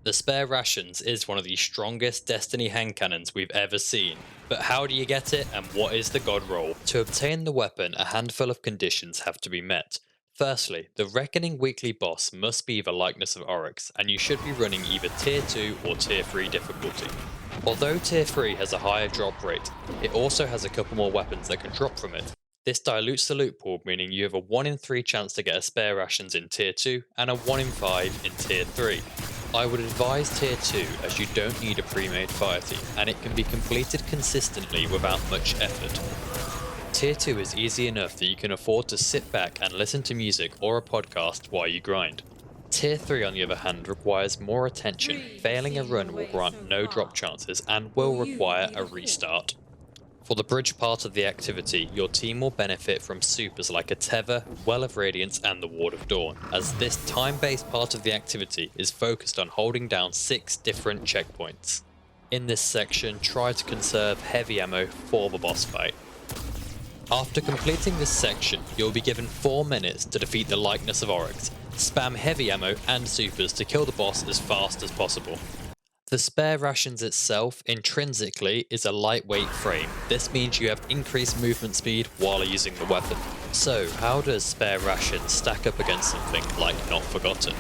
The spare rations is one of the strongest Destiny hand cannons we've ever seen, but how do you get it and what is the god roll? To obtain the weapon, a handful of conditions have to be met. Firstly, the Reckoning weekly boss must be the likeness of Oryx, and you should be running either tier 2 or tier 3 difficulty. Although tier 3 has a higher drop rate, it also has a couple more weapons that can drop from it. This dilutes the loot pool, meaning you have a 1 in 3 chance to get a spare rations in tier 2 and a 1 in 5 in tier 3. I would advise tier 2 as you don't need a pre-made fireteam and it can be completed consistently without much effort. Tier 2 is easy enough that you can afford to sit back and listen to music or a podcast while you grind. Tier 3 on the other hand requires more attention, failing a run will grant no drop chances and will require a restart. For the bridge part of the activity, your team will benefit from supers like a tether, well of radiance and the ward of dawn, as this time-based part of the activity is focused on holding down 6 different checkpoints. In this section, try to conserve heavy ammo for the boss fight. After completing this section, you'll be given 4 minutes to defeat the likeness of Oryx. Spam heavy ammo and supers to kill the boss as fast as possible. The spare rations itself, intrinsically, is a lightweight frame. This means you have increased movement speed while using the weapon. So, how does spare rations stack up against something like Not Forgotten?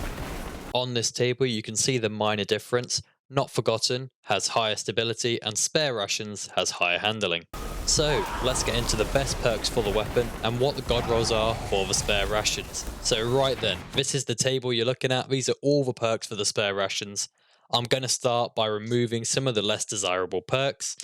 On this table you can see the minor difference. Not Forgotten has higher stability and spare rations has higher handling. So, let's get into the best perks for the weapon and what the god rolls are for the spare rations. So right then, this is the table you're looking at. These are all the perks for the spare rations. I'm going to start by removing some of the less desirable perks.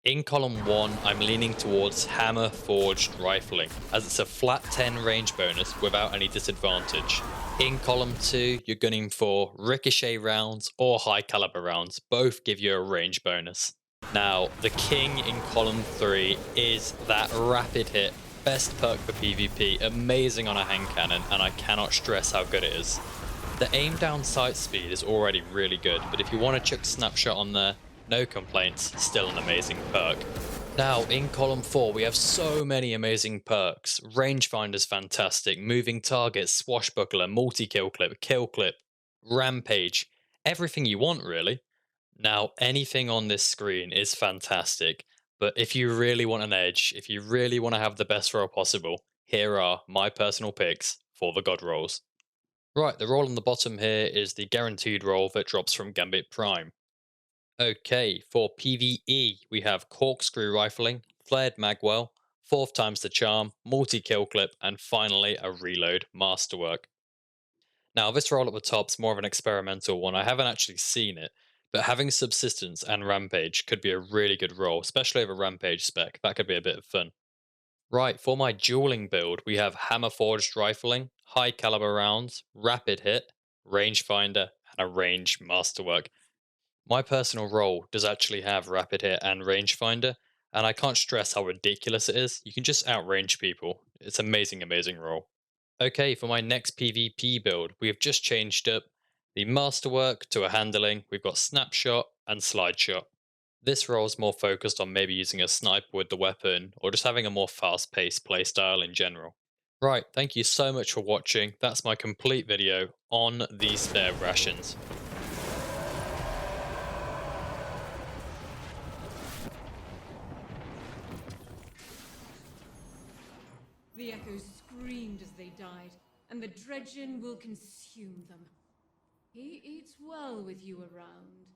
In column 1, I'm leaning towards hammer forged rifling, as it's a flat 10 range bonus without any disadvantage. In column 2, you're gunning for ricochet rounds or high caliber rounds, both give you a range bonus. Now, the king in column 3 is that rapid hit, best perk for PvP, amazing on a hand cannon, and I cannot stress how good it is. The aim down sight speed is already really good, but if you want to chuck snapshot on there, no complaints, still an amazing perk. Now, in column 4, we have so many amazing perks. Rangefinder's fantastic, moving targets, swashbuckler, multi-kill clip, rampage, everything you want really. Now, anything on this screen is fantastic, but if you really want an edge, if you really want to have the best roll possible, here are my personal picks for the god rolls. Right, the roll on the bottom here is the guaranteed roll that drops from Gambit Prime. Okay, for PvE, we have corkscrew rifling, flared magwell, 4th times the charm, multi-kill clip, and finally a reload masterwork. Now, this roll at the top's more of an experimental one. I haven't actually seen it, but having subsistence and rampage could be a really good roll, especially over rampage spec. That could be a bit of fun. Right, for my dueling build, we have hammer forged rifling, high caliber rounds, rapid hit, rangefinder, and a range masterwork. My personal role does actually have rapid hit and rangefinder, and I can't stress how ridiculous it is. You can just outrange people. It's amazing, amazing role. Okay, for my next PvP build, we have just changed up the masterwork to a handling. We've got snapshot and slide shot. This role is more focused on maybe using a sniper with the weapon or just having a more fast-paced playstyle in general. Right, thank you so much for watching. That's my complete video on these spare rations. The echoes screamed as they died, and the dredgen will consume them. He eats well with you around.